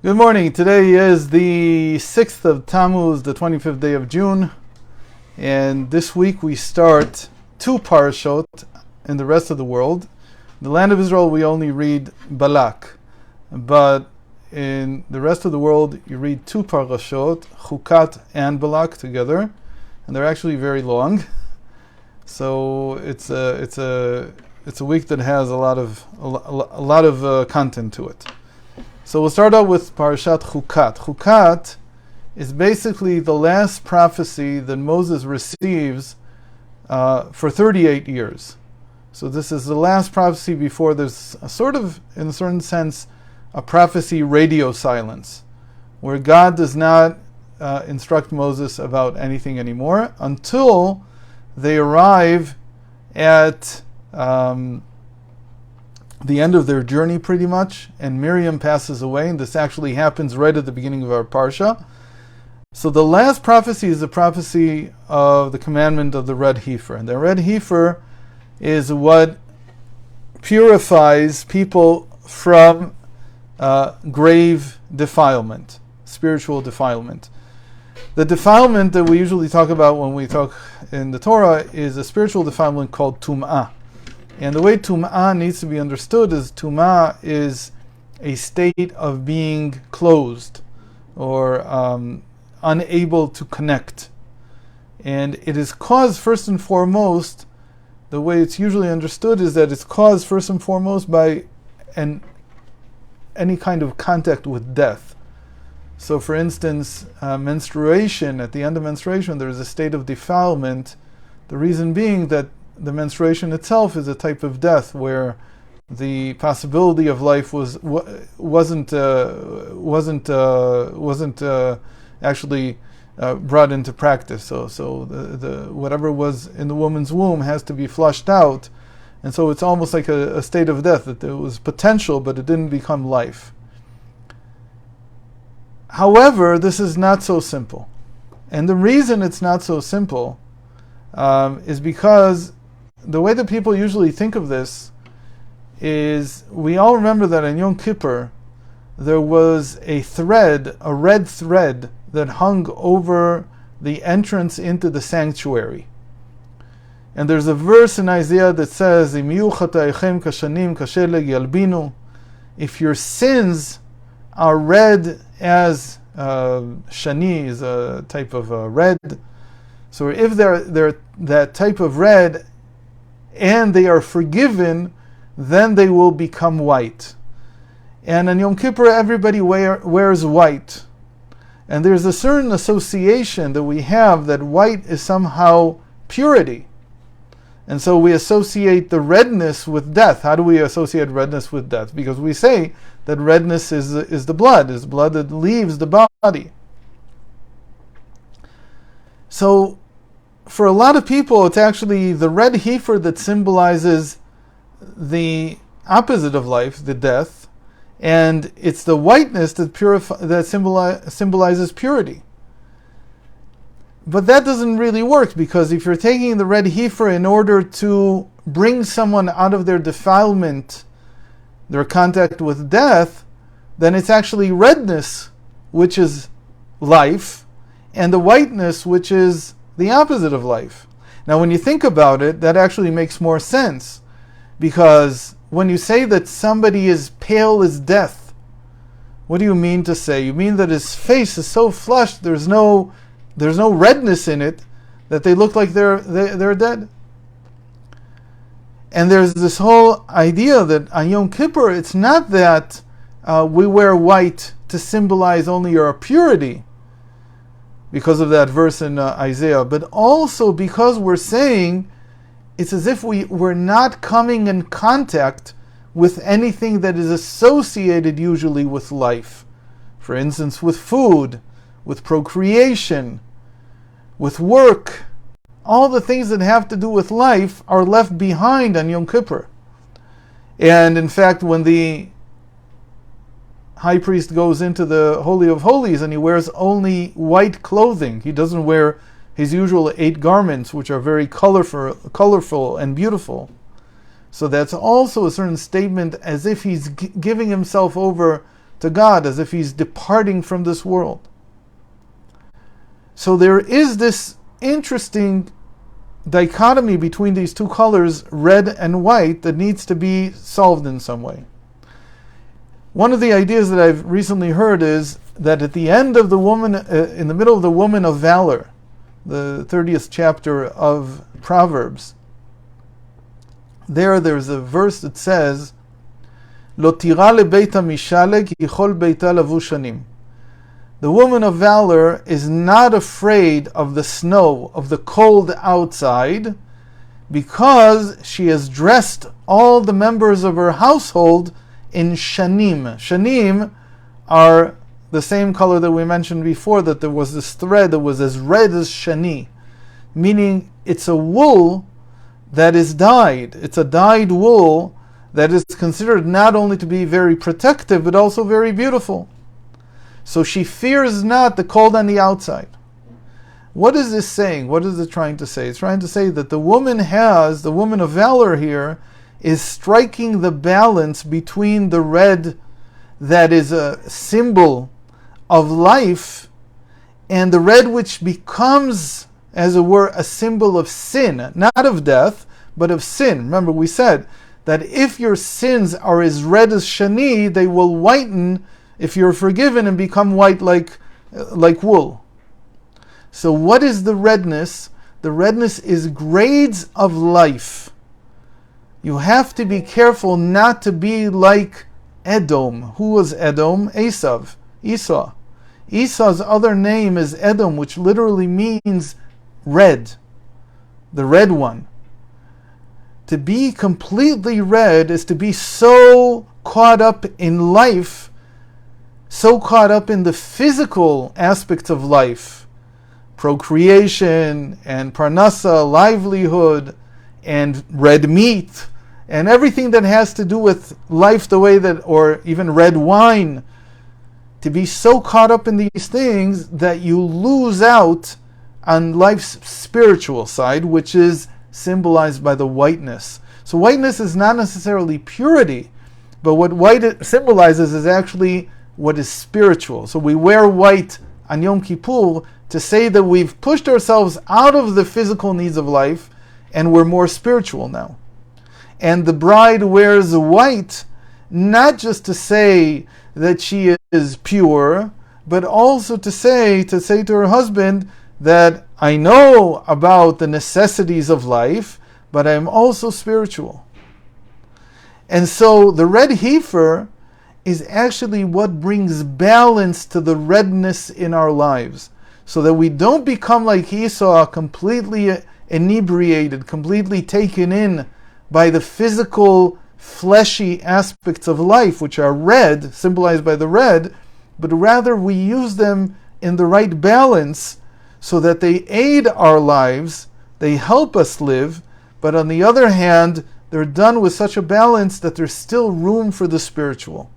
Good morning. Today is the 6th of Tammuz, the 25th day of June. And this week we start two parashot in the rest of the world. In the land of Israel we only read Balak. But in the rest of the world you read two parashot, Chukat and Balak together. And they're actually very long. So it's a week that has a lot of content to it. So we'll start out with Parashat Chukat. Chukat is basically the last prophecy that Moses receives for 38 years. So this is the last prophecy before there's a sort of, in a certain sense, a prophecy radio silence, where God does not instruct Moses about anything anymore until they arrive at the end of their journey pretty much, and Miriam passes away, and this actually happens right at the beginning of our parsha. So the last prophecy is the prophecy of the commandment of the red heifer. And the red heifer is what purifies people from grave defilement, spiritual defilement. The defilement that we usually talk about when we talk in the Torah is a spiritual defilement called tum'ah. And the way tum'ah needs to be understood is tum'ah is a state of being closed or unable to connect. And it is caused first and foremost, the way it's usually understood is that it's caused first and foremost by any kind of contact with death. So for instance, menstruation, at the end of menstruation there is a state of defilement, the reason being that the menstruation itself is a type of death where the possibility of life wasn't actually brought into practice. So the whatever was in the woman's womb has to be flushed out, and so it's almost like a state of death, that there was potential but it didn't become life. However, this is not so simple, and the reason it's not so simple is because the way that people usually think of this is, we all remember that on Yom Kippur there was a red thread that hung over the entrance into the sanctuary. And there's a verse in Isaiah that says, if your sins are red as shani, is a type of red, so if they're that type of red and they are forgiven, then they will become white. And on Yom Kippur everybody wears white. And there's a certain association that we have that white is somehow purity. And so we associate the redness with death. How do we associate redness with death? Because we say that redness is the blood that leaves the body. So for a lot of people, it's actually the red heifer that symbolizes the opposite of life, the death, and it's the whiteness that symbolizes purity. But that doesn't really work, because if you're taking the red heifer in order to bring someone out of their defilement, their contact with death, then it's actually redness, which is life, and the whiteness, which is the opposite of life. Now when you think about it, that actually makes more sense, because when you say that somebody is pale as death, what do you mean to say? You mean that his face is so flushed, there's no redness in it, that they look like they're dead. And there's this whole idea that on Yom Kippur, it's not that we wear white to symbolize only our purity, because of that verse in Isaiah, but also because we're saying it's as if we're not coming in contact with anything that is associated usually with life. For instance, with food, with procreation, with work. All the things that have to do with life are left behind on Yom Kippur. And in fact, when the high priest goes into the Holy of Holies and he wears only white clothing, he doesn't wear his usual 8 garments, which are very colorful and beautiful. So that's also a certain statement, as if he's giving himself over to God, as if he's departing from this world. So there is this interesting dichotomy between these two colors, red and white, that needs to be solved in some way. One of the ideas that I've recently heard is that at the end of the woman, in the middle of the woman of valor, the 30th chapter of Proverbs, there's a verse that says, "Lo tira lebeita mishaleg yichol beita lavushanim." The woman of valor is not afraid of the snow, of the cold outside, because she has dressed all the members of her household in shanim. Shanim are the same color that we mentioned before, that there was this thread that was as red as shani, meaning it's a wool that is dyed. It's a dyed wool that is considered not only to be very protective, but also very beautiful. So she fears not the cold on the outside. What is this saying? What is it trying to say? It's trying to say that the woman of valor here, is striking the balance between the red that is a symbol of life and the red which becomes, as it were, a symbol of sin, not of death, but of sin. Remember, we said that if your sins are as red as shani, they will whiten if you're forgiven and become white like wool. So what is the redness? The redness is grades of life. You have to be careful not to be like Edom. Who was Edom? Esau. Esau's other name is Edom, which literally means red, the red one. To be completely red is to be so caught up in life, so caught up in the physical aspects of life, procreation and parnasa, livelihood, and red meat, and everything that has to do with life, the way that, or even red wine, to be so caught up in these things that you lose out on life's spiritual side, which is symbolized by the whiteness. So whiteness is not necessarily purity, but what white symbolizes is actually what is spiritual. So we wear white on Yom Kippur to say that we've pushed ourselves out of the physical needs of life and we're more spiritual now. And the bride wears white not just to say that she is pure, but also to say to her husband that I know about the necessities of life, but I'm also spiritual. And so the red heifer is actually what brings balance to the redness in our lives, so that we don't become like Esau, completely inebriated, completely taken in by the physical, fleshy aspects of life, which are red, symbolized by the red, but rather we use them in the right balance so that they aid our lives, they help us live, but on the other hand, they're done with such a balance that there's still room for the spiritual.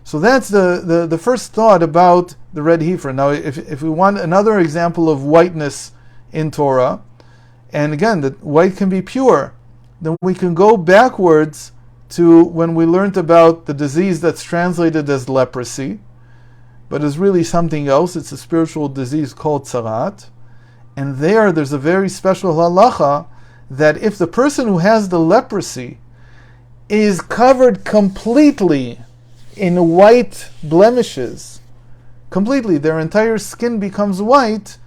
So that's the first thought about the red heifer. Now, if we want another example of whiteness in Torah, and again, that white can be pure, then we can go backwards to when we learned about the disease that's translated as leprosy, but is really something else. It's a spiritual disease called tzarat. And there's a very special halacha that if the person who has the leprosy is covered completely in white blemishes, completely, their entire skin becomes white,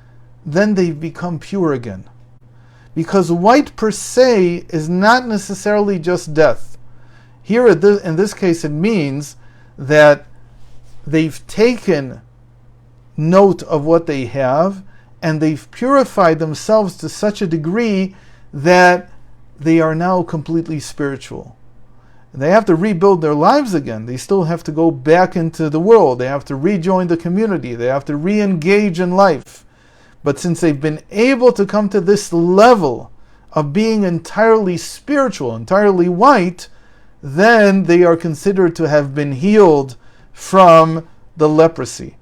then they become pure again. Because white per se is not necessarily just death. Here in this case it means that they've taken note of what they have and they've purified themselves to such a degree that they are now completely spiritual. They have to rebuild their lives again. They still have to go back into the world. They have to rejoin the community. They have to re-engage in life. But since they've been able to come to this level of being entirely spiritual, entirely white, then they are considered to have been healed from the leprosy.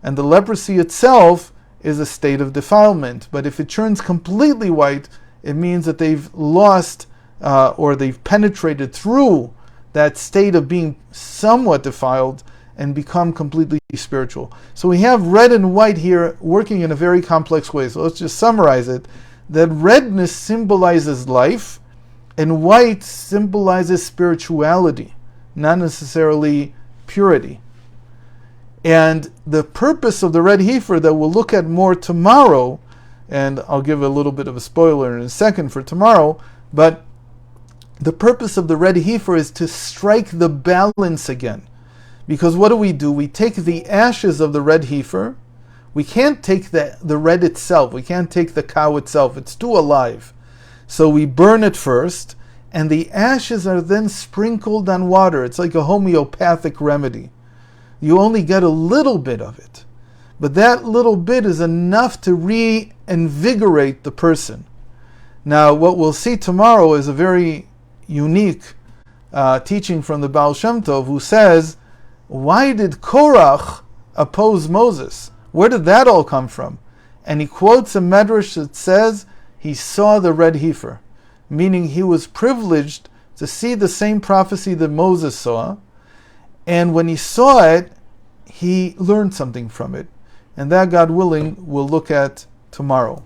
And the leprosy itself is a state of defilement. But if it turns completely white, it means that they've lost or they've penetrated through that state of being somewhat defiled, and become completely spiritual. So we have red and white here working in a very complex way. So let's just summarize it. That redness symbolizes life, and white symbolizes spirituality, not necessarily purity. And the purpose of the red heifer that we'll look at more tomorrow, and I'll give a little bit of a spoiler in a second for tomorrow, but the purpose of the red heifer is to strike the balance again. Because what do? We take the ashes of the red heifer. We can't take the red itself. We can't take the cow itself. It's too alive. So we burn it first, and the ashes are then sprinkled on water. It's like a homeopathic remedy. You only get a little bit of it. But that little bit is enough to reinvigorate the person. Now, what we'll see tomorrow is a very unique teaching from the Baal Shem Tov, who says, why did Korach oppose Moses? Where did that all come from? And he quotes a medrash that says he saw the red heifer, meaning he was privileged to see the same prophecy that Moses saw, and when he saw it, he learned something from it. And that, God willing, we'll look at tomorrow.